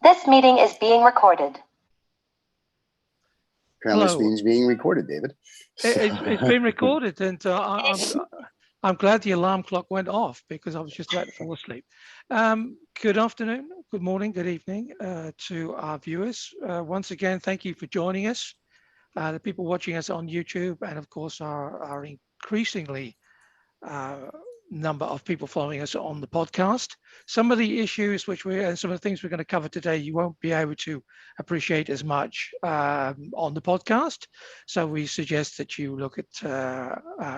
This meeting is being recorded. Apparently, this meeting's being recorded, David. It's been recorded, and I'm glad the alarm clock went off because I was just about to fall asleep. Good afternoon, good morning, good evening to our viewers. Once again, thank you for joining us. The people watching us on YouTube, and of course our increasingly number of people following us on the podcast. Some of the issues some of the things we're going to cover today, you won't be able to appreciate as much on the podcast. So we suggest that you look at,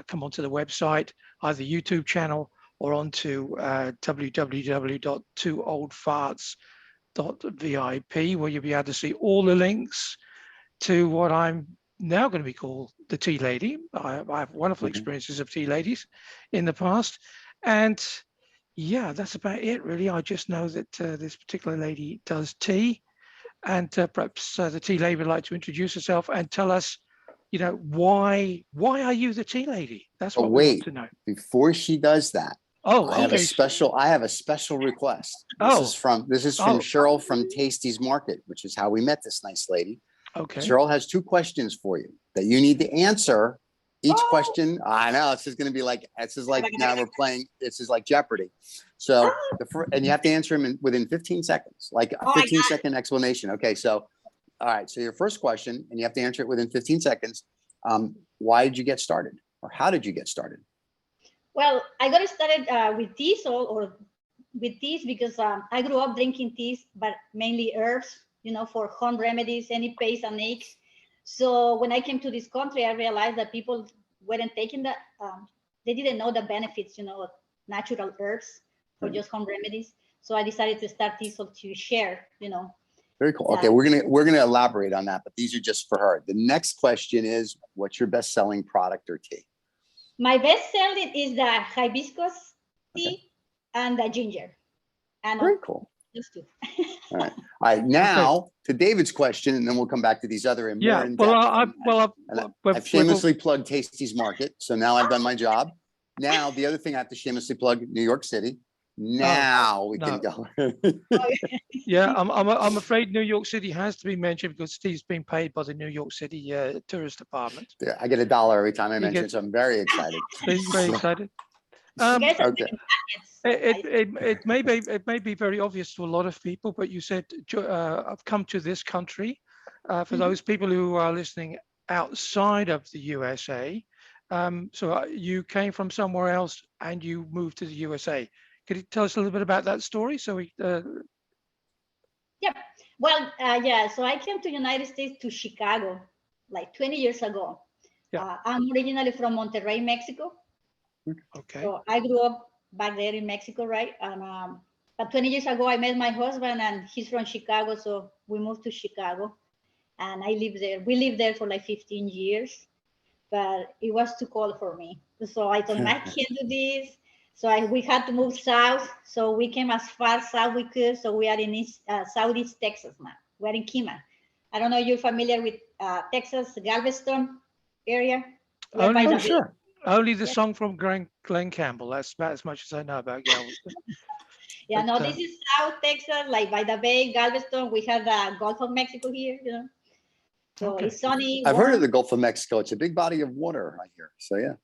come onto the website, either YouTube channel or onto www.twooldfartsmakingnoises.vip, where you'll be able to see all the links to what I'm now going to be called the Tea Lady. I have wonderful experiences of tea ladies in the past. And yeah, that's about it really. I just know that this particular lady does tea, and perhaps the tea lady would like to introduce herself and tell us, you know, why are you the tea lady? That's what we want to know. Before she does that, I have a special request. This is from Cheryl from Tasty's Market, which is how we met this nice lady. Okay. Cheryl has two questions for you that you need to answer. Each question, I know this is going to be like, now we're playing, this is like Jeopardy. So, and you have to answer them within 15 seconds, like a 15-second explanation. Okay, so, all right. So your first question, and you have to answer it within 15 seconds. Why did you get started, or how did you get started? Well, I got started with Teaz Sol, or with teas, because I grew up drinking teas, but mainly herbs, you know, for home remedies, any pains and aches. So when I came to this country, I realized that people weren't taking that. They didn't know the benefits, you know, of natural herbs for just home remedies. So I decided to start Teaz Sol to share, you know. Very cool. Okay, we're gonna elaborate on that, but these are just for her. The next question is, what's your best-selling product or tea? My best selling is the hibiscus tea and the ginger. And very cool. Just two. All right. Now to David's question, and then we'll come back to these other. I've shamelessly plugged Tasty's Market, so now I've done my job. Now the other thing I have to shamelessly plug New York City. Now we can go. Yeah, I'm afraid New York City has to be mentioned because Steve's being paid by the New York City Tourist Department. Yeah, I get $1 every time I mention it, so I'm very excited. Very excited. Okay. It may be very obvious to a lot of people, but you said I've come to this country. For those people who are listening outside of the USA, so you came from somewhere else and you moved to the USA. Could you tell us a little bit about that story? So we. Yep. Well, yeah. So I came to the United States, to Chicago, like 20 years ago. Yeah. I'm originally from Monterrey, Mexico. Okay. So I grew up back there in Mexico, right? And but 20 years ago, I met my husband, and he's from Chicago, so we moved to Chicago, and I lived there. We lived there for like 15 years, but it was too cold for me. So I thought, I can't do this. So we had to move south. So we came as far south we could. So we are in Southeast Texas now. We're in Kima. I don't know if you're familiar with Texas, Galveston area. Sure. Only the song from Glenn Campbell. That's about as much as I know about Galveston. Yeah, no, this is South Texas, like by the bay, Galveston. We have the Gulf of Mexico here, you know. So it's sunny. I've heard of the Gulf of Mexico. It's a big body of water, I hear. So yeah.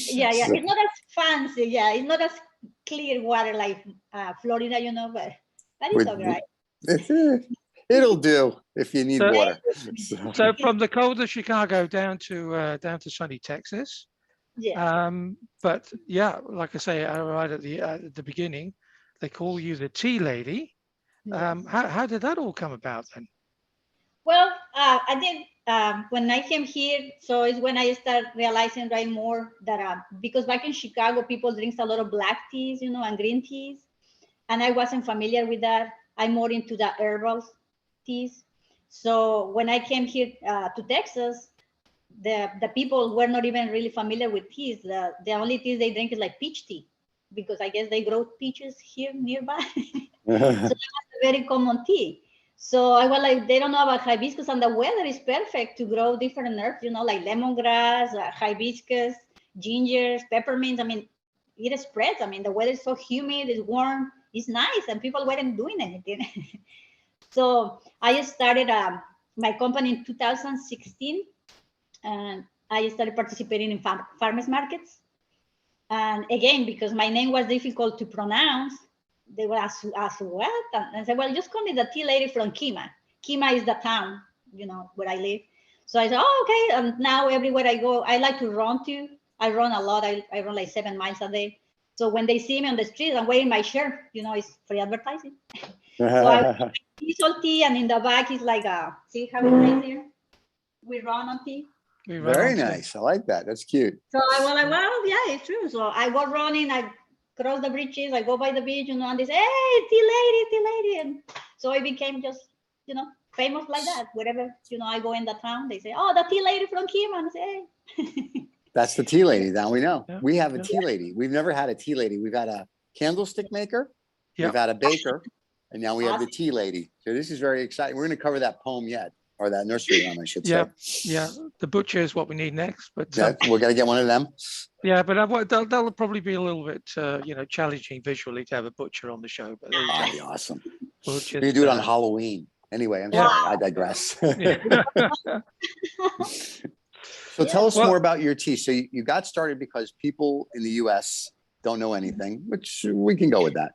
Yeah. It's not as fancy. Yeah, it's not as clear water like Florida, you know, but it's all right. It'll do if you need water. So from the cold of Chicago down to sunny Texas. Yeah. But yeah, like I say, right at the beginning, they call you the tea lady. Yes. How did that all come about then? Well, I think when I came here, so it's when I started realizing more that because back in Chicago, people drink a lot of black teas, you know, and green teas, and I wasn't familiar with that. I'm more into the herbal teas. So when I came here to Texas, the people were not even really familiar with teas. The only teas they drink is like peach tea, because I guess they grow peaches here nearby. So that was a very common tea. So I was like, they don't know about hibiscus, and the weather is perfect to grow different herbs, you know, like lemongrass, hibiscus, ginger, peppermint. I mean, it spreads. I mean, the weather is so humid, it's warm, it's nice, and people weren't doing anything. So I started my company in 2016, and I started participating in farmers markets. And again, because my name was difficult to pronounce, they were asked what? And I said, well, just call me the tea lady from Kima. Kima is the town, where I live. So I said, oh, okay. And now everywhere I go, I like to run too. I run a lot. I run like 7 miles a day. So when they see me on the street, I'm wearing my shirt, it's free advertising. So I Teaz Sol tea, and in the back is like see how it says here? We run on tea. Very nice. I like that. That's cute. So I was like, well, yeah, it's true. So I go running, I cross the bridges, I go by the beach, and they say, hey, tea lady. And so I became just, famous like that. Wherever, I go in the town, they say, oh, the tea lady from Kima. And I say, hey. That's the tea lady. Now we know. Yeah. We have a tea lady. We've never had a tea lady. We've had a candlestick maker. Yeah. We've had a baker. And now we have the tea lady. So this is very exciting. We're going to cover that poem yet, or that nursery rhyme, I should say. Yeah. The butcher is what we need next. But We're going to get one of them. yeah, but that'll probably be a little bit, challenging visually to have a butcher on the show. But That'd be awesome. we'll We just, can do it on Halloween. Anyway, I'm sorry. I digress. So tell us more about your tea. So you got started because people in the U.S. don't know anything, which we can go with that.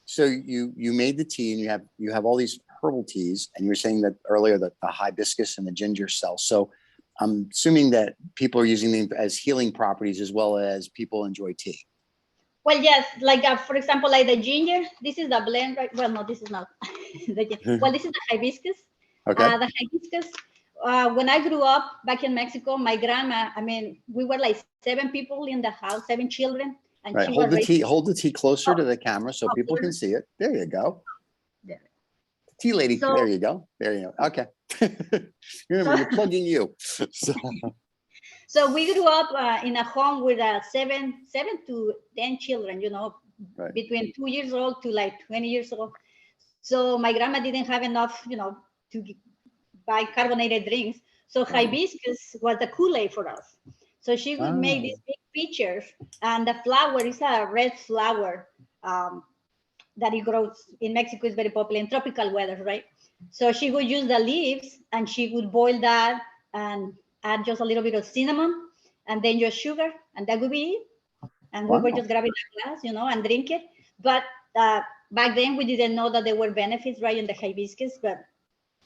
So you made the tea, and you have all these herbal teas, and you were saying that earlier that the hibiscus and the ginger cell. So I'm assuming that people are using them as healing properties as well as people enjoy tea. Well, yes, like for example, like the ginger. This is the blend, right? Well, no, this is not. Well, this is the hibiscus. Okay. The hibiscus. When I grew up back in Mexico, my grandma. We were like 7 people in the house, 7 children. And Right. she Hold was hold the tea closer to the camera so people can see it. There you go. There. Tea lady. So- There you go. There you go. Okay. Remember, you're plugging you. So we grew up in a home with 7 to 10 children, Right. between 2 years old to like 20 years old. So my grandma didn't have enough, to buy carbonated drinks. So hibiscus was the Kool-Aid for us. So she would make these big pictures, and the flower is a red flower that it grows in Mexico. Is very popular in tropical weather, right? So she would use the leaves, and she would boil that and add just a little bit of cinnamon, and then just sugar, and that would be it. And we were just grabbing a glass, and drink it. But back then we didn't know that there were benefits, right, in the hibiscus. But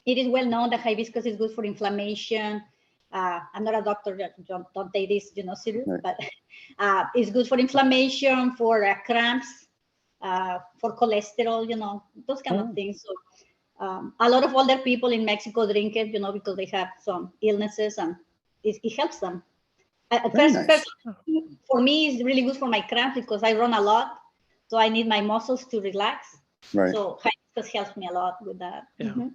it is well known that hibiscus is good for inflammation. I'm not a doctor, don't take this, serious, Right. but it's good for inflammation, for cramps, for cholesterol, those kind of things. So a lot of older people in Mexico drink it, because they have some illnesses, and it helps them. For me, it's really good for my cramps because I run a lot, so I need my muscles to relax. Right. So hibiscus helps me a lot with that. Yeah. Mm-hmm.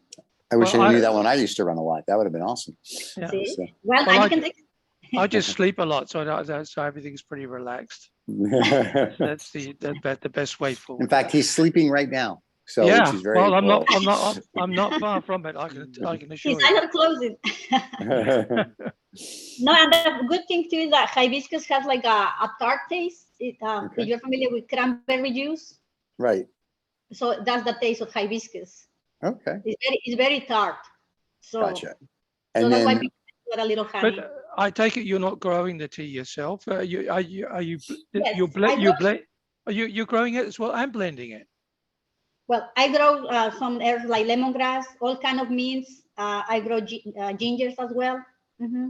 I wish I knew that when I used to run a lot. That would have been awesome. Yeah. So. Well, you can take. I just sleep a lot, so everything's pretty relaxed. That's the best way forward. In fact, he's sleeping right now. So yeah, which is very well, cool. I'm not far from it. I can assure His eyes are closing. No, and the good thing too is that hibiscus has like a tart taste. If you're familiar with cranberry juice, Right. So that's the taste of hibiscus. Okay. It's very tart. So, Gotcha. And so then, that's why people put a little honey. But I take it you're not growing the tea yourself. Are you? Yes, You're growing it as well and blending it. Well, I grow some herbs like lemongrass, all kind of mints. I grow gingers as well. Mm-hmm.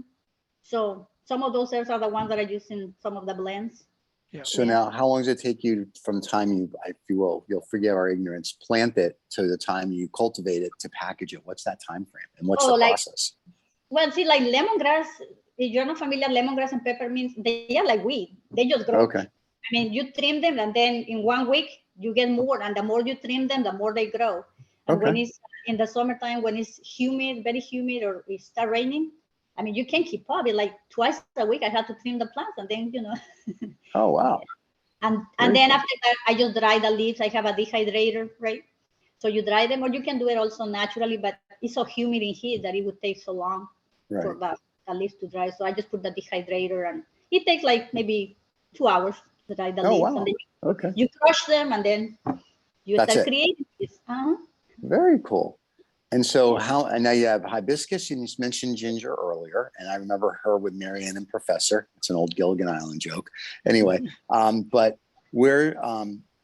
So some of those herbs are the ones that I use in some of the blends. Yeah. so now, how long does it take you from the time you, if you will, you'll forgive our ignorance, plant it to the time you cultivate it to package it? What's that time frame, and what's the process? Well, see, like lemongrass, if you're not familiar, lemongrass and peppermints, they are like weed. They just grow. Okay. I mean, you trim them, and then in 1 week you get more, and the more you trim them, the more they grow. And when it's in the summertime, when it's humid, very humid, or it start raining, I mean, you can't keep up. It's like twice a week I have to trim the plants, and then Oh wow. And then after that, I just dry the leaves. I have a dehydrator, right? So you dry them, or you can do it also naturally, but it's so humid in here that it would take so long for the leaves to dry. So I just put the dehydrator, and it takes like maybe 2 hours to dry the leaves. Wow. And then you crush them, and then you That's start it. creating this. Very cool. And so and now you have hibiscus, and you just mentioned ginger earlier, and I remember her with Marianne and Professor. It's an old Gilligan Island joke. Anyway, but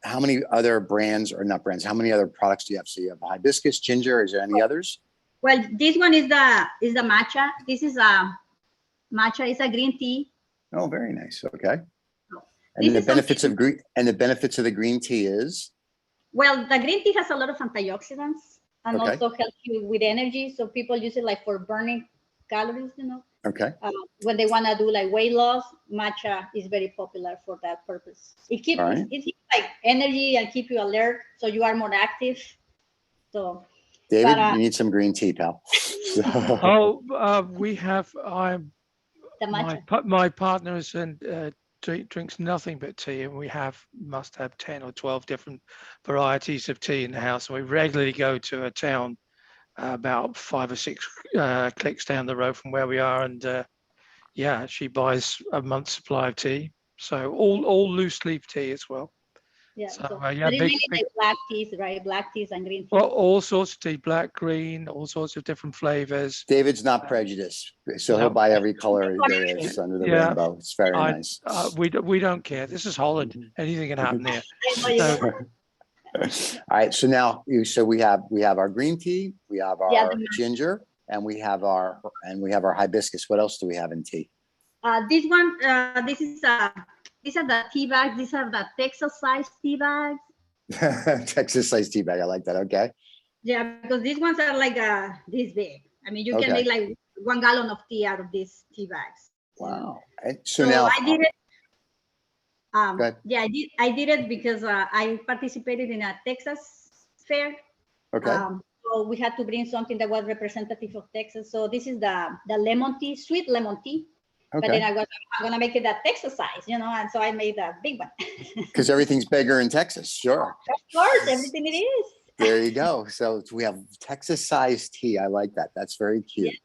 how many other brands, or not brands, how many other products do you have? So you have hibiscus, ginger, is there any others? Well, this one is the matcha. This is a matcha, is a green tea. Oh, very nice. Okay. And This the is benefits something- of green of the green tea is? Well, the green tea has a lot of antioxidants and Okay. also helps you with energy. So people use it like for burning calories, Okay. when they want to do like weight loss, matcha is very popular for that purpose. It keeps All right. it keeps like energy and keep you alert, so you are more active. So, David, but, you need some green tea, pal. We have, the matcha. my partners and drinks nothing but tea, and we must have 10 or 12 different varieties of tea in the house. And we regularly go to a town about 5 or 6 clicks down the road from where we are, and she buys a month's supply of tea. So all loose leaf tea as well. Yeah. So, So, but it's mainly like black teas, right? Black teas and green teas. Well, all sorts of tea, black, green, all sorts of different flavors. David's not prejudiced, so No. he'll buy every color there is under the Yeah. rainbow. It's very nice. We don't care. This is Holland. Anything can happen here. I know you So- know. All right, so now we have our green tea, we have our Yeah, the- ginger, and we have our hibiscus. What else do we have in tea? This one, these are the tea bags. These are the Texas size tea bags. Texas size tea bag. I like that. Okay. Yeah, because these ones are like this big. I mean, you can Okay. make like 1 gallon of tea out of these tea bags. Wow. And so So now I did it. Go ahead. Yeah, I did it because I participated in a Texas fair. Okay. So we had to bring something that was representative of Texas. So this is the lemon tea, sweet lemon tea. But then Okay. I'm gonna make it that Texas size, and so I made a big one. Because everything's bigger in Texas. Sure. Of course, everything it is. There you go. So we have Texas sized tea. I like that. That's very cute.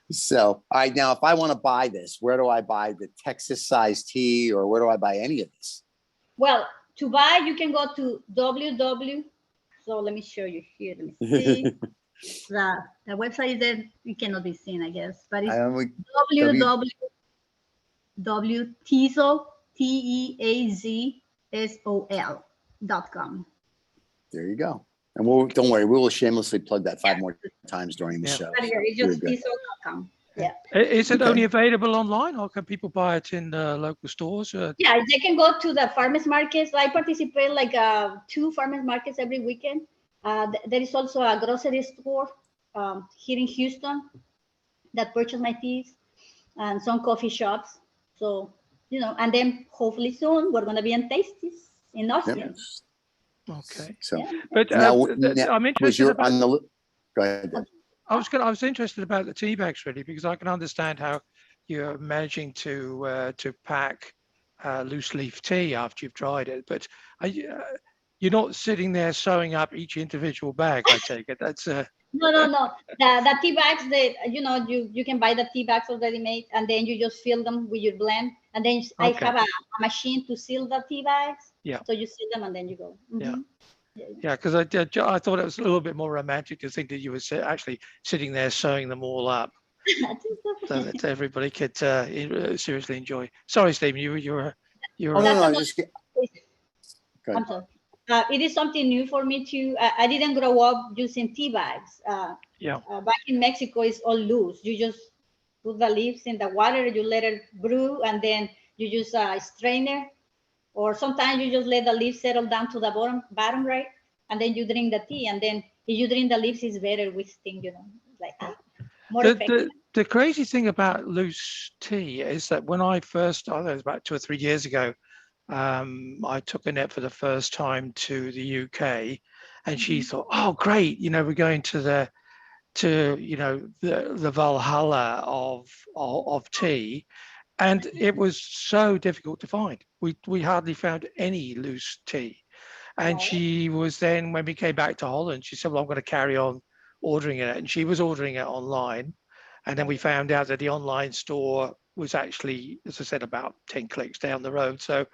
So, all right, now if I want to buy this, where do I buy the Texas sized tea, or where do I buy any of this? Well, to buy, you can go to So let me show you here. Let me see. the website is there. It cannot be seen, I guess, but it's www.teazsol, teazsol.com. There you go. And don't worry, we will shamelessly plug that 5 more times during the show. But yeah, it's just teazsol.com. Yeah. Is it Okay. only available online, or can people buy it in local stores? Yeah, they can go to the farmers markets. I participate like 2 farmers markets every weekend. There is also a grocery store here in Houston that purchase my teas, and some coffee shops. So, and then hopefully soon we're going to be in Tasties in Austin. Yep. Okay. So Yeah. But now, I'm was interested your about. on the go ahead. Dave. I was interested about the tea bags, really, because I can understand how you're managing to pack loose leaf tea after you've dried it, but you're not sitting there sewing up each individual bag. I take it that's No. The tea bags, you can buy the tea bags already made, and then you just fill them with your blend. And then I Okay. have a machine to seal the tea bags. Yeah. So you seal them and then you go. Mhm. Yeah, because I thought it was a little bit more romantic to think that you were actually sitting there sewing them all up, so that everybody could seriously enjoy. Sorry, Stephen, you were. Oh, no, I was just go I'm ahead. sorry. It is something new for me too. I didn't grow up using tea bags. Back in Mexico, it's all loose. You just put the leaves in the water, you let it brew, and then you use a strainer, or sometimes you just let the leaves settle down to the bottom, right? And then you drink the tea, and then if you drink the leaves, it's better with steam, like more effective. The crazy thing about loose tea is that when I first started, it was about 2 or 3 years ago, I took Annette for the first time to the UK, and she thought, "Oh, great! We're going to the Valhalla of tea," and it was so difficult to find. We hardly found any loose tea, and she was then, when we came back to Holland, she said, "Well, I'm going to carry on ordering it," and she was ordering it online, and then we found out that the online store was actually, as I said, about 10 clicks down the road. So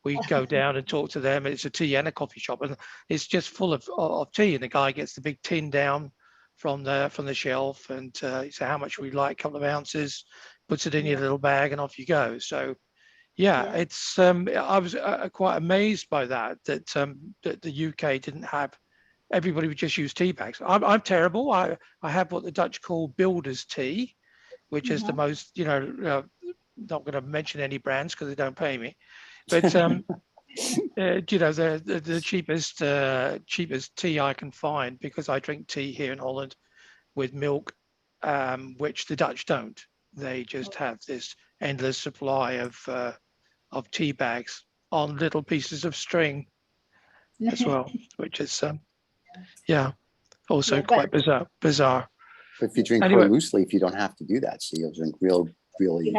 we go down and talk to them. It's a tea and a coffee shop, and it's just full of tea. And the guy gets the big tin down from the shelf, and he says how much we like, a couple of ounces, puts it in your little bag, and off you go. So yeah. It's I was quite amazed by that that the UK didn't have. Everybody would just use tea bags. I'm terrible. I have what the Dutch call builder's tea, which is the most, not going to mention any brands because they don't pay me, but the cheapest tea I can find, because I drink tea here in Holland with milk, which the Dutch don't. They just have this endless supply of tea bags on little pieces of string as well, which is also quite bizarre. But if you drink Anyway. her loose leaf, you don't have to do that. So you'll drink really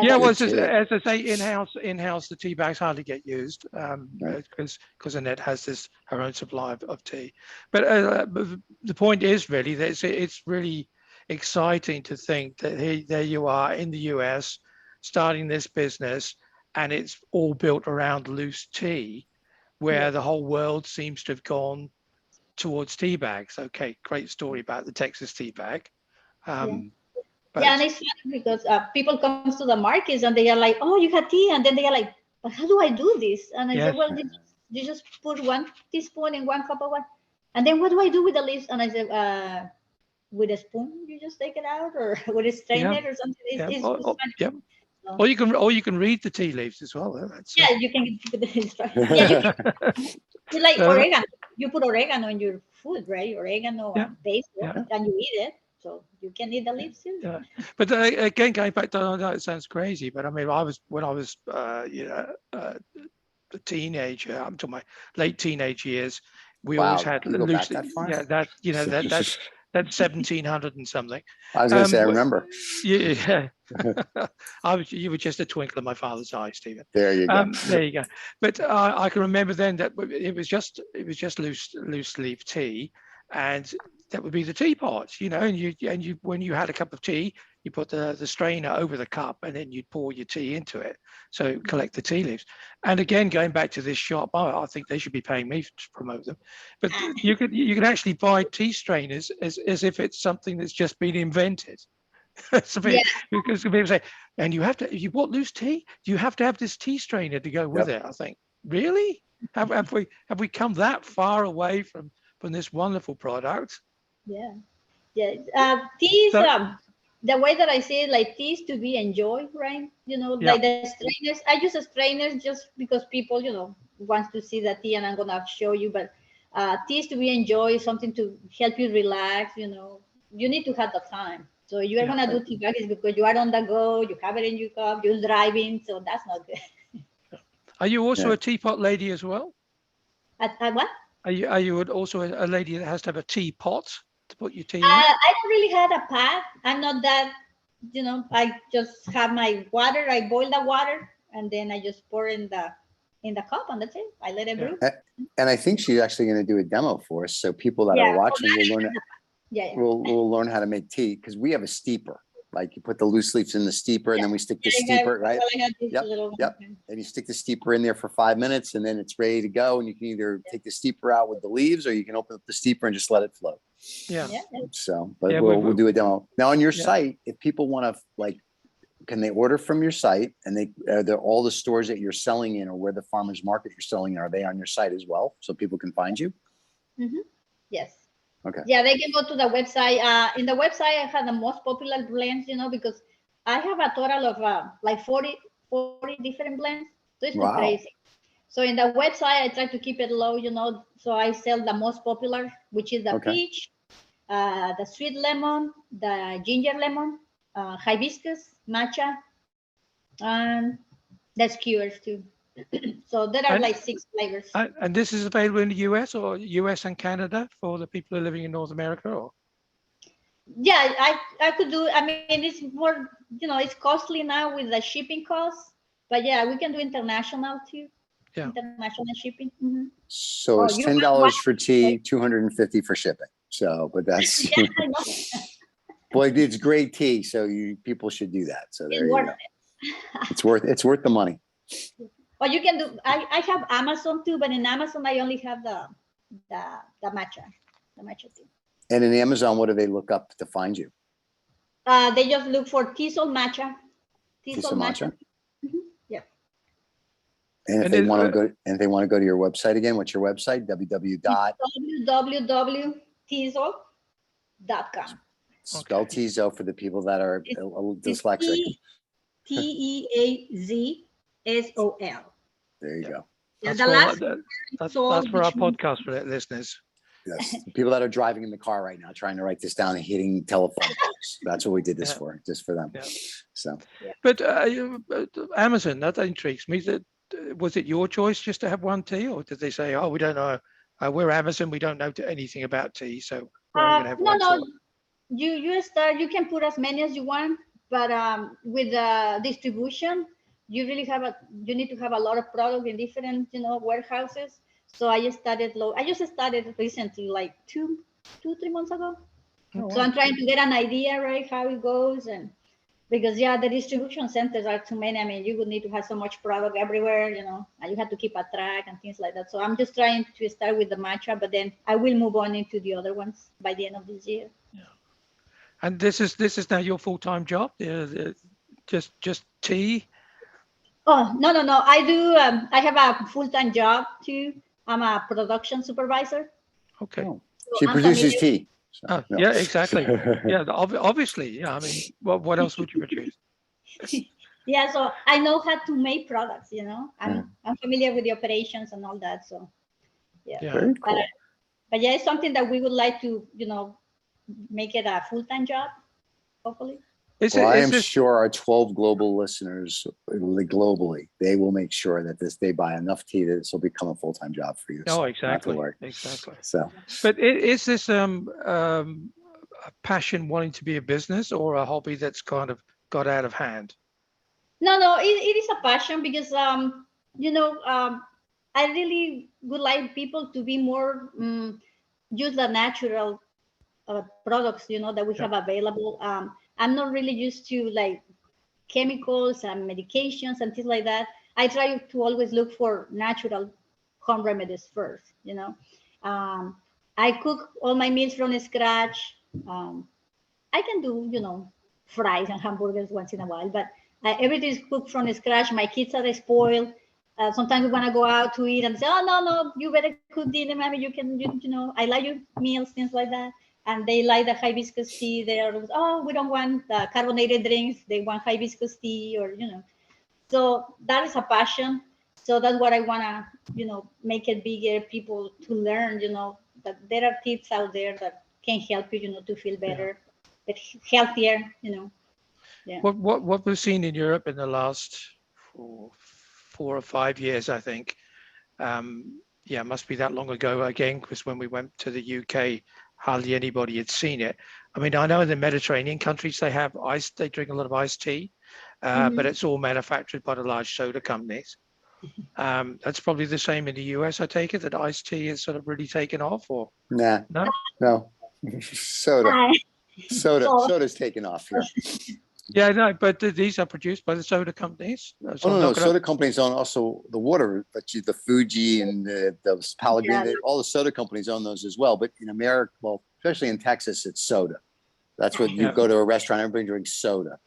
Yeah, well, good tea. as I say, in-house, the tea bags hardly get used because Annette has her own supply of tea. But the point is really that it's really exciting to think that there you are in the US starting this business, and it's all built around loose tea, where the whole world seems to have gone towards tea bags. Okay, great story about the Texas tea bag. But and it's funny because people come to the markets and they are like, "Oh, you have tea," and then they are like, "But how do I do this?" And I said, "Well, you just put 1 teaspoon in 1 cup of water, and then what do I do with the leaves?" And I said, "With a spoon, you just take it out, or with a strainer or something." It's funny. Or you can read the tea leaves as well. You can. You like oregano. You put oregano in your food, right? Oregano and basil, and you eat it. So you can eat the leaves too. Yeah, but again, going back to, I know it sounds crazy, but I mean, when I was a teenager, up to my late teenage years, we always had loose. That's 1700 and something. I was going to say, I remember. Yeah, you were just a twinkle in my father's eye, Stephen. There you go. There you go. But I can remember then that it was just loose leaf tea, and that would be the teapot, and you when you had a cup of tea, you put the strainer over the cup, and then you'd pour your tea into it. So collect the tea leaves. And again, going back to this shop, I think they should be paying me to promote them. But you could actually buy tea strainers as if it's something that's just been invented. So because people say, and if you want loose tea, you have to have this tea strainer to go with it. I think, really? Have we come that far away from this wonderful product? Tea is the way that I say it, like tea is to be enjoyed, right? Like the strainers. I use strainers just because people, wants to see the tea, and I'm gonna show you. But tea is to be enjoyed, something to help you relax. You need to have the time. So you are gonna do tea bags because you are on the go. You have it in your cup. You're driving, so that's not good. Are you also a teapot lady as well? At what? Are you also a lady that has to have a teapot to put your tea in? I don't really have a pot. I'm not that, I just have my water. I boil the water, and then I just pour in the cup, and that's it. I let it brew. And I think she's actually going to do a demo for us, so people that are watching will learn. We'll learn how to make tea, because we have a steeper. Like you put the loose leaves in the steeper, and then we stick the steeper, right? Yep. And you stick the steeper in there for 5 minutes, and then it's ready to go. And you can either take the steeper out with the leaves, or you can open up the steeper and just let it flow. So, but we'll do a demo. Now on your site, if people want to, can they order from your site? And all the stores that you're selling in, or where the farmers market you're selling in, are they on your site as well, so people can find you? Yes. Okay. Yeah, they can go to the website. In the website, I have the most popular blends, because I have a total of 40 different blends. So it's not crazy. So in the website, I try to keep it low, so I sell the most popular, which is the peach, the sweet lemon, the ginger lemon, hibiscus, matcha, and that's skewers too. So there are 6 flavors. And this is available in the US or US and Canada for the people who are living in North America, or? Yeah, I could do. I mean, it's more, it's costly now with the shipping costs, but yeah, we can do international too. Yeah. International shipping. So it's $10 for tea, $250 for shipping. So, but that's boy, it's great tea. So people should do that. So there you go. It's worth the money. Or you can do. I have Amazon too, but in Amazon I only have the matcha tea. And in Amazon, what do they look up to find you? They just look for Teaz Sol matcha. Teaz Sol matcha. Yeah. And if they want to go, and they want to go to your website again, what's your website? www.teazsol.com. Spell Teaz for the people that are a little dyslexic. TEAZSOL. There you go. Yeah, that's for our podcast for listeners. Yes, the people that are driving in the car right now, trying to write this down and hitting telephone calls. That's what we did this for, just for them. Yeah. So, but Amazon, that intrigues me. Was it your choice just to have one tea, or did they say, "Oh, we don't know, we're Amazon, we don't know anything about tea, so we're going to have one"? No. You start. You can put as many as you want, but with distribution, you really you need to have a lot of product in different warehouses. So I just started low. I just started recently, like 2-3 months ago. Oh, wow. So I'm trying to get an idea, right, how it goes, and because the distribution centers are too many. I mean, you would need to have so much product everywhere, and you have to keep a track and things like that. So I'm just trying to start with the matcha, but then I will move on into the other ones by the end of this year. Yeah. And this is now your full-time job? Just tea? Oh, no. I do. I have a full-time job too. I'm a production supervisor. Okay. Oh. She produces tea. So, no. Yeah, exactly. Yeah, obviously. Yeah, I mean, what else would you produce? Yeah, so I know how to make products. I'm familiar with the operations and all that. So, yeah. Very cool. But yeah, it's something that we would like to, make it a full-time job, hopefully. I am sure our 12 global listeners, globally, they will make sure that they buy enough tea that this will become a full-time job for you. Oh, exactly. Exactly. So, but is this a passion wanting to be a business or a hobby that's kind of got out of hand? No, it is a passion because I really would like people to be more use the natural products that we have available. I'm not really used to like chemicals and medications and things like that. I try to always look for natural home remedies first. I cook all my meals from scratch. I can do fries and hamburgers once in a while, but everything is cooked from scratch. My kids are spoiled. Sometimes we want to go out to eat and say, "Oh no, you better cook dinner, mommy. You can, I like your meals, things like that." And they like the hibiscus tea. They're, we don't want the carbonated drinks. They want hibiscus tea, or So that is a passion. So that's what I wanna, make it bigger. People to learn, that there are tips out there that can help you, to feel better, but healthier, Yeah. What we've seen in Europe in the last 4 or 5 years, I think. It must be that long ago again, because when we went to the UK, hardly anybody had seen it. I mean, I know in the Mediterranean countries they drink a lot of iced tea, but it's all manufactured by the large soda companies. That's probably the same in the US, I take it, that iced tea is sort of really taken off, or? No. Soda's taken off here. Yeah, no, but these are produced by the soda companies. So no. Soda companies own also the water, but the Fuji and the Pellegrino, all the soda companies own those as well. But in America, well, especially in Texas, it's soda. That's what you go to a restaurant, everybody drinks soda.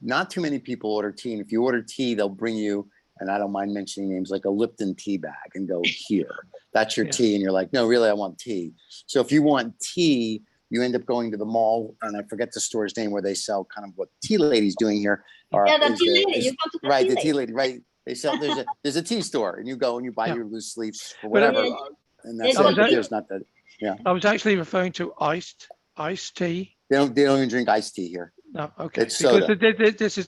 Not too many people order tea. And if you order tea, they'll bring you, and I don't mind mentioning names, like a Lipton tea bag and go, here, that's your tea. And you're like, no, really, I want tea. So if you want tea, you end up going to the mall, and I forget the store's name, where they sell kind of what Tealady's doing here. The tea lady. The tea lady, right? They sell. There's a tea store, and you go and you buy your loose leaves or whatever, and that's it. But there's not that. Yeah. I was actually referring to iced tea. They don't even drink iced tea here. No, okay. It's soda. Because this is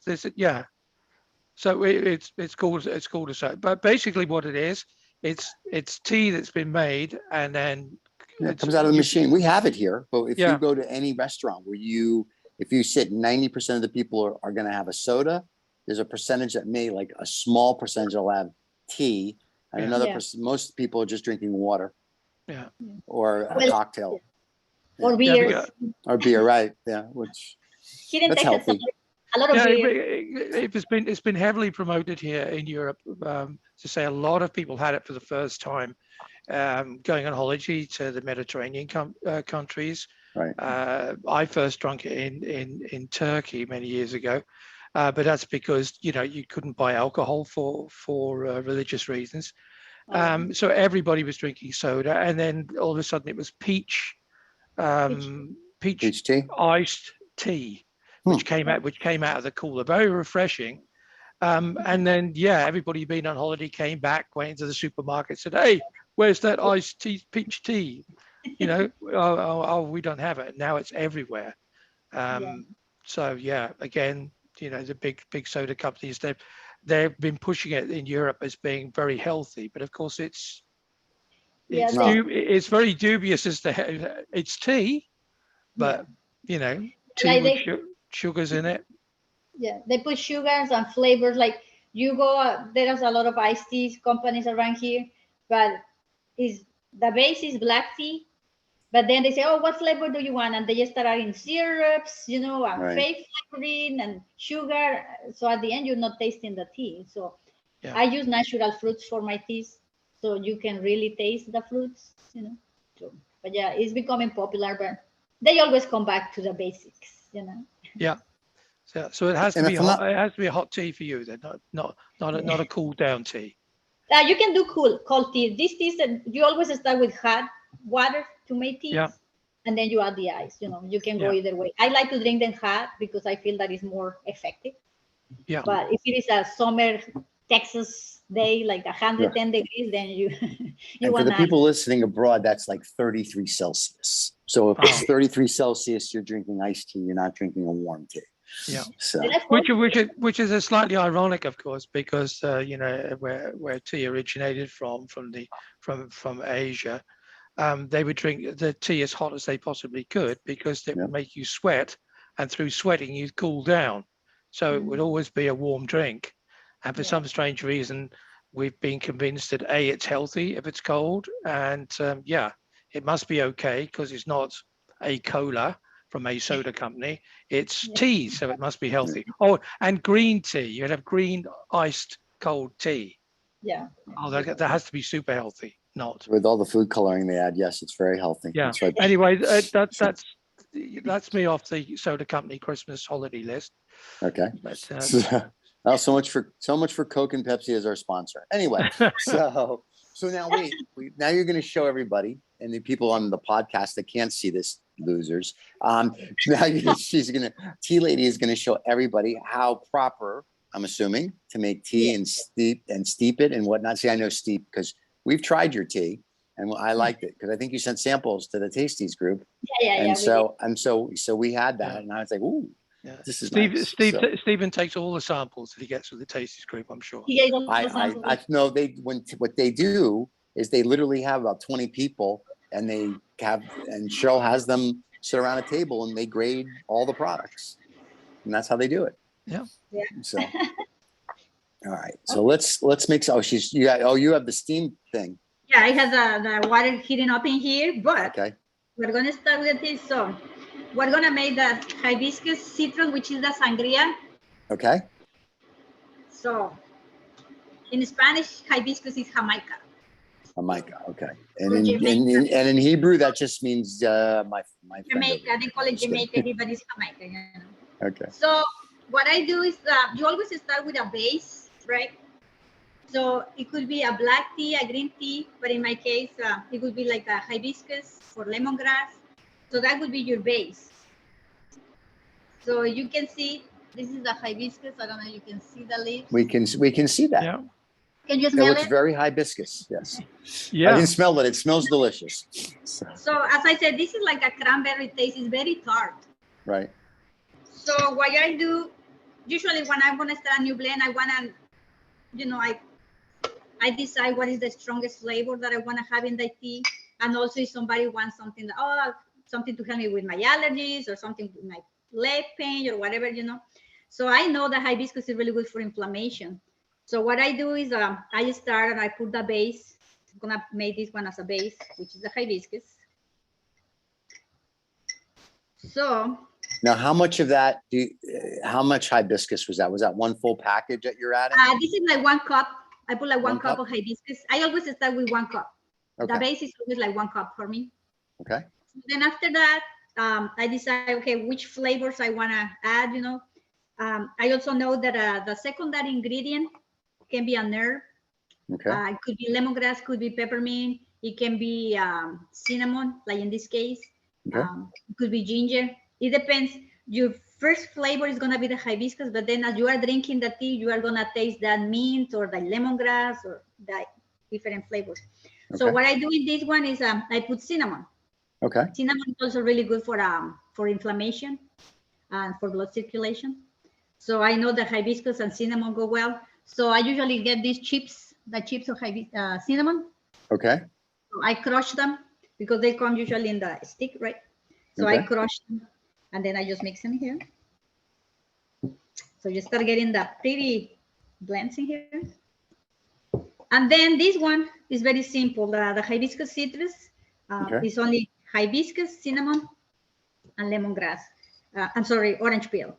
So it's called a soda. But basically, what it is, it's tea that's been made and then. It comes out of the machine. We have it here, but if you go to any restaurant where if you sit, 90% of the people are going to have a soda. There's a percentage that like a small percentage will have tea, and another most people are just drinking water, or a cocktail, or beer, right? Yeah, which here in that's Texas, healthy. a lot of Yeah, beer. it's been heavily promoted here in Europe. To say a lot of people had it for the first time, going on holiday to the Mediterranean countries. Right. I first drank it in Turkey many years ago, but that's because you couldn't buy alcohol for religious reasons. So everybody was drinking soda, and then all of a sudden it was peach Peach tea. iced tea, which came out of the cooler, very refreshing. And then everybody been on holiday came back, went into the supermarket, said, "Hey, where's that iced tea, peach tea?" Oh, we don't have it. Now it's everywhere. So again, the big soda companies, they've been pushing it in Europe as being very healthy, but of course it's very dubious as to it's tea, but tea Like with sugars in it. Yeah, they put sugars and flavors. Like you go, there's a lot of iced tea companies around here, but the base is black tea. But then they say, "Oh, what flavor do you want?" And they just start adding syrups, and fake flavoring and sugar. So at the end, you're not tasting the tea. So I use natural fruits for my teas, so you can really taste the fruits. So, but it's becoming popular. But they always come back to the basics. Yeah. So it has to be hot. It has to be a hot tea for you then, not a cool down tea. You can do cold tea. These teas, you always start with hot water to make teas, and then you add the ice. You can go either way. I like to drink them hot because I feel that is more effective. Yeah. But if it is a summer Texas day, like 110 degrees, then you and for the people listening abroad, that's like 33 Celsius. So if it's 33 Celsius, you're drinking iced tea. You're not drinking a warm tea. Yeah. So which is a slightly ironic, of course, because where tea originated from Asia, they would drink the tea as hot as they possibly could because it would make you sweat, and through sweating you'd cool down. So it would always be a warm drink. And for some strange reason, we've been convinced that it's healthy if it's cold, and it must be okay because it's not a cola from a soda company. It's tea, so it must be healthy. Oh, and green tea. You'd have green iced cold tea. Yeah. Oh, that has to be super healthy. Not with all the food coloring they add. Yes, it's very healthy. Yeah. That's right. Anyway, that's me off the soda company Christmas holiday list. Okay. But, so much for Coke and Pepsi as our sponsor. Anyway, so now now you're going to show everybody and the people on the podcast that can't see this, losers. Now Tealady is going to show everybody how proper, I'm assuming, to make tea and steep it and whatnot. See, I know steep because we've tried your tea and I liked it because I think you sent samples to the Tasties group. And so we had that and I was like, ooh. Yeah. This is nice. Stephen takes all the samples that he gets with the Tasties group, I'm sure. I know what they do is they literally have about 20 people and Cheryl has them sit around a table and they grade all the products. And that's how they do it. Yeah. So all right. So let's make you have the steam thing. Yeah, I have the water heating up in here, but we're gonna start with this. So we're gonna make the hibiscus citron, which is the sangria. Okay. So in Spanish, hibiscus is Jamaica. Jamaica, okay. And in Hebrew, that just means my Jamaica. They call it Jamaica. Everybody's Jamaica. Okay. So what I do is you always start with a base, right? So it could be a black tea, a green tea, but in my case, it would be like a hibiscus or lemongrass. So that would be your base. So you can see this is the hibiscus. I don't know if you can see the leaves. We can see that. Yeah. Can you smell it? It's very hibiscus. Yes. Yeah. I can smell it. It smells delicious. So as I said, this is like a cranberry taste. It's very tart. Right. So what I do, usually when I'm gonna start a new blend, I wanna, I decide what is the strongest flavor that I wanna have in the tea, and also if somebody wants something something to help me with my allergies or something with my leg pain or whatever, So I know that hibiscus is really good for inflammation. So what I do is I start and I put the base. I'm gonna make this one as a base, which is the hibiscus. So Now, how much of that how much hibiscus was that? Was that one full package that you're adding? This is like 1 cup. I put like one One cup cup? of hibiscus. I always start with 1 cup. Okay. The base is always like 1 cup for me. Okay. Then after that, I decide, okay, which flavors I want to add, you know. I also know that the secondary ingredient can be an herb. Okay. It could be lemongrass, could be peppermint. It can be cinnamon, like in this case. Okay. It could be ginger. It depends. Your first flavor is going to be the hibiscus, but then as you are drinking the tea, you are going to taste that mint or the lemongrass or the different flavors. So Okay. what I do in this one is I put cinnamon. Okay. Cinnamon is also really good for inflammation and for blood circulation. So I know that hibiscus and cinnamon go well. So I usually get these chips, the chips of cinnamon. Okay. So I crush them because they come usually in the stick, right? So Okay. I crush them and then I just mix them here. So you start getting the pretty blends in here. And then this one is very simple. The hibiscus citrus is only hibiscus, cinnamon, and lemongrass. I'm sorry, orange peel.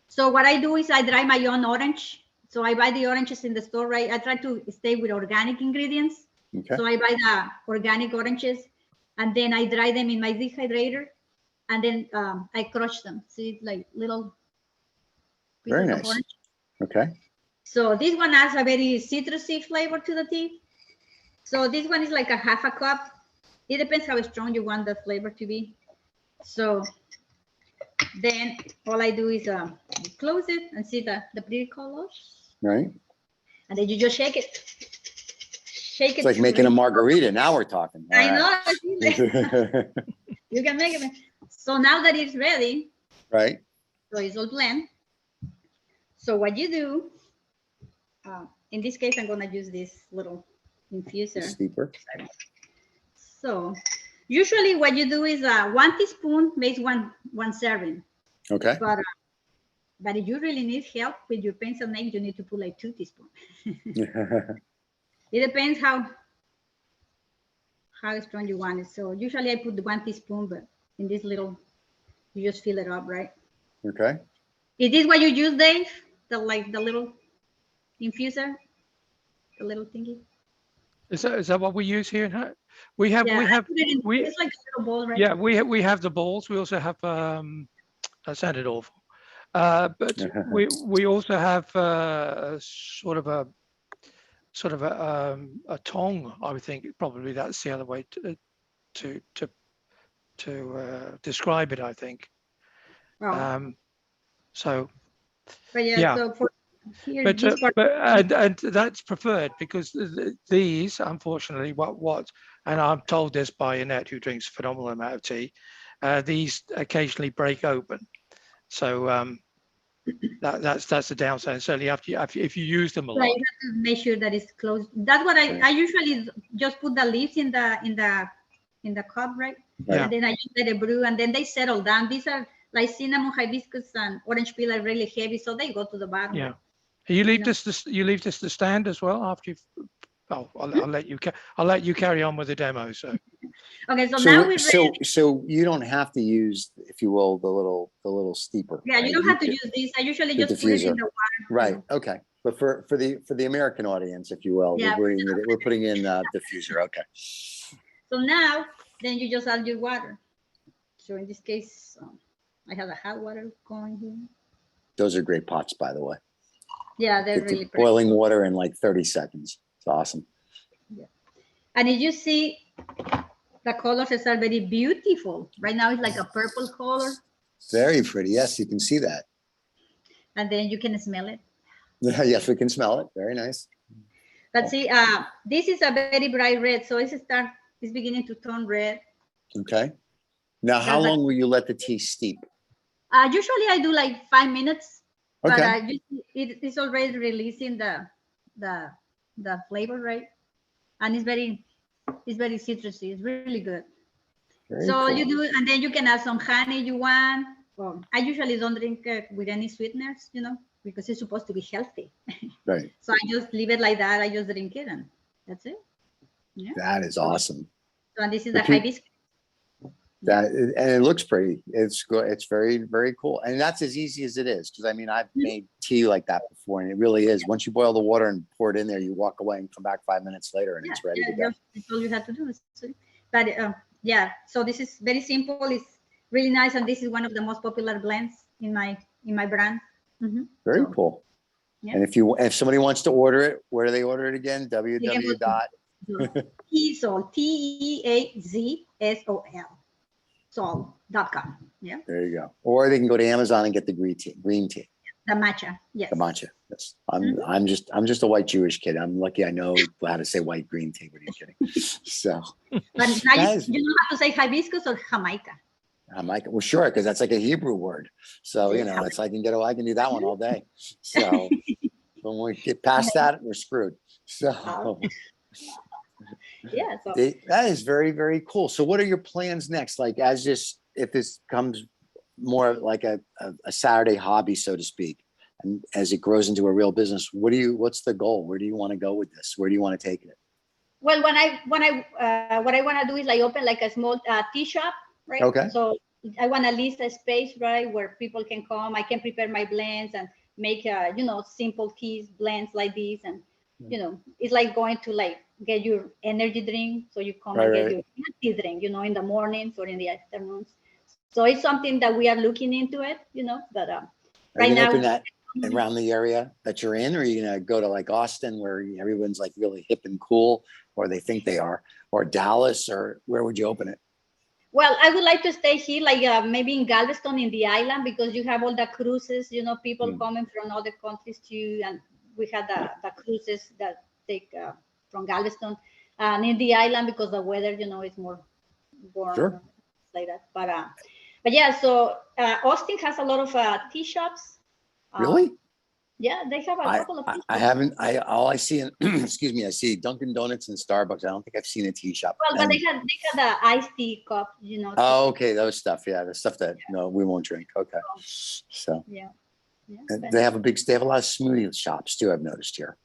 So what I do is I dry my own orange. So I buy the oranges in the store, right? I try to stay with organic ingredients. Okay. So I buy the organic oranges and then I dry them in my dehydrator and then I crush them. See, like little pieces Very of nice. orange. Okay. So this one adds a very citrusy flavor to the tea. So this one is like a half a cup. It depends how strong you want the flavor to be. So then all I do is close it and see the pretty colors. Right. And then you just shake it. Shake it. It's like making a margarita. Now we're talking. All I know. right. You can make it. So now that it's ready, Right. so it's all blend. So what you do, in this case, I'm going to use this little infuser. Steeper. So usually what you do is 1 teaspoon makes one serving. Okay. But if you really need help with your pencil nail, you need to put like 2 teaspoons. It depends how strong you want it. So usually I put the 1 teaspoon, but in this little, you just fill it up, right? Okay. Is this what you use, Dave? The little infuser, the little thingy. Is that what we use here? We have It's like a little bowl, right? Yeah, we have the balls. We also have that sounded awful. But we also have sort of a tong. I would think probably that's the other way to describe it. I think. Oh. So. But yeah. So for here, and that's preferred because these, unfortunately, and I'm told this by Annette, who drinks a phenomenal amount of tea. These occasionally break open. So that's the downside. Certainly, if you use them a lot, you have to make sure that it's closed. That's what I usually just put the leaves in the cup, right? Yeah. And then I just let it brew, and then they settle down. These are like cinnamon, hibiscus, and orange peel are really heavy, so they go to the bottom. Yeah. You leave this to stand as well after you've. Oh, I'll let you carry on with the demo. So. Okay, so now we're ready. So you don't have to use, if you will, the little steeper. Yeah, right? You don't have to use this. I usually just put it in the water. Right. Okay. But for the American audience, if you will, we're putting in diffuser. Okay. So now, then you just add your water. So in this case, I have the hot water going here. Those are great pots, by the way. Yeah, they're really pretty. Boiling water in like 30 seconds. It's awesome. Yeah. And if you see, the colors are very beautiful. Right now it's like a purple color. Very pretty. Yes, you can see that. And then you can smell it. Yes, we can smell it. Very nice. But see, this is a very bright red. So it's beginning to turn red. Okay. Now, how long will you let the tea steep? Usually I do like 5 minutes. Okay. But it's already releasing the flavor, right? And it's very citrusy. It's really good. Very cool. You do, and then you can add some honey you want. Well, I usually don't drink it with any sweeteners, because it's supposed to be healthy. Right. So I just leave it like that. I just drink it, and that's it. Yeah. That is awesome. So this is the hibiscus. That and it looks pretty. It's good. It's very, very cool. And that's as easy as it is. Because I mean, I've made tea like that before, and it really is. Once you boil the water and pour it in there, you walk away and come back 5 minutes later, and it's ready to go. That's all you have to do. But yeah, so this is very simple. It's really nice, and this is one of the most popular blends in my brand. Very cool. Yeah. And if somebody wants to order it, where do they order it again? www. Teaz Sol, Teazsol, Sol.com. Yeah. There you go. Or they can go to Amazon and get the green tea. The matcha. Yes. The matcha. Yes. I'm just a white Jewish kid. I'm lucky I know how to say white green tea. What are you kidding? So. But now you know how to say hibiscus or Jamaica. Jamaica. Well, sure, because that's like a Hebrew word. So it's I can do that one all day. So when we get past that, we're screwed. So. Yeah, so That is very, very cool. So what are your plans next? Like if this comes more like a Saturday hobby, so to speak, and as it grows into a real business, what's the goal? Where do you want to go with this? Where do you want to take it? well, what I want to do is like open like a small tea shop, right? Okay. So I want to list a space, right, where people can come. I can prepare my blends and make simple teas blends like these, and it's like going to like get your energy drink, so you come and get your tea drink, in the mornings or in the afternoons. So it's something that we are looking into it, but right now. Open that around the area that you're in, or are you gonna go to like Austin where everyone's like really hip and cool, or they think they are, or Dallas, or where would you open it? Well, I would like to stay here, like maybe in Galveston in the island, because you have all the cruises, people coming from other countries too, and we had the cruises that take from Galveston and in the island because the weather, is more warm, Sure. like that. But yeah, so Austin has a lot of tea shops. Really? Yeah, they have a couple of tea shops. I haven't. All I see excuse me, I see Dunkin' Donuts and Starbucks. I don't think I've seen a tea shop. Well, but they had the iced tea cup, Oh, okay, those stuff. Yeah, the stuff that we won't drink. Okay, so yeah. and they have a lot of smoothie shops too. I've noticed here.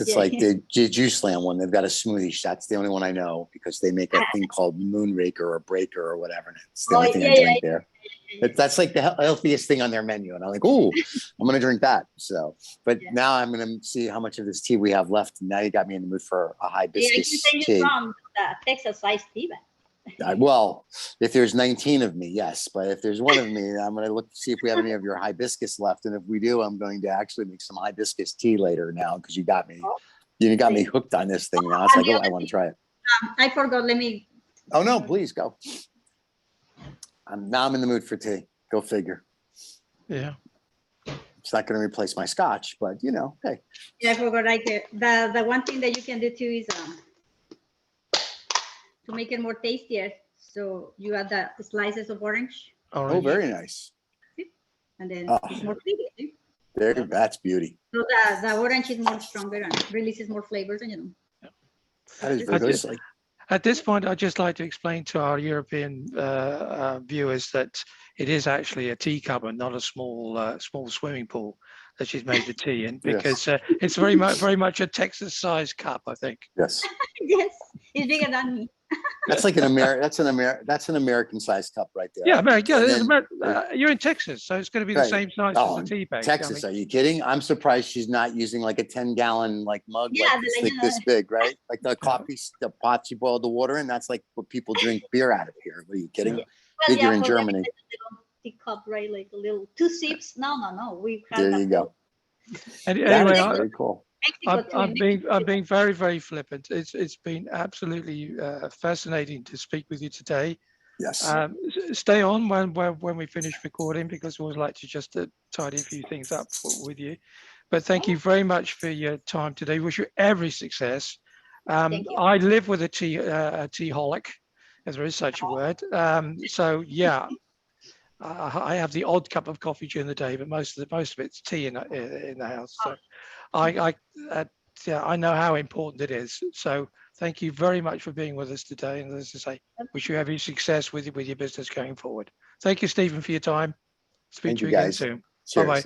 It's like the Juice Land one. They've got a smoothie shop. That's the only one I know because they make a thing called Moonraker or Breaker or whatever. It's the only thing I drink there. That's like the healthiest thing on their menu. And I'm like, oh, I'm going to drink that. So, but now I'm going to see how much of this tea we have left. Now you got me in the mood for a hibiscus tea. From the Texas iced tea. Well, if there's 19 of me, yes. But if there's one of me, I'm going to look to see if we have any of your hibiscus left. And if we do, I'm going to actually make some hibiscus tea later now because you got me. You got me hooked on this thing now. It's like, I want to try it. I forgot. Let me. Oh, no, please go. Now I'm in the mood for tea. Go figure. Yeah. It's not going to replace my scotch, but hey. Yeah, I forgot. Like the one thing that you can do too is to make it more tastier. So you add the slices of orange. Oh, very nice. And then it's more flavor. There, that's beauty. So the orange is more stronger and releases more flavors, and That is very good. At this point, I'd just like to explain to our European viewers that it is actually a teacup and not a small swimming pool that she's made the tea in, because it's very much a Texas-sized cup, I think. Yes. Yes, it's bigger than me. That's like that's an American-sized cup right there. Yeah, America. You're in Texas, so it's going to be the same size as the tea bag. Texas, are you kidding? I'm surprised she's not using like a 10-gallon mug this big, right? Like the the pots you boil the water in. That's like what people drink beer out of here. Are you kidding? Yeah. Well, Bigger in Germany. Teacup, right? Like a little 2 sips. No. We have there you go. Anyway, very cool. I'm being very, very flippant. It's been absolutely fascinating to speak with you today. Yes. Stay on when we finish recording, because we always like to just tidy a few things up with you. But thank you very much for your time today. Wish you every success. Thank you. I live with a teaholic, if there is such a word. So yeah. I have the odd cup of coffee during the day, but most of it's tea in the house. So I know how important it is. So thank you very much for being with us today. And as I say, wish you every success with your business going forward. Thank you, Stephen, for your time. Speak to you again soon. Bye-bye.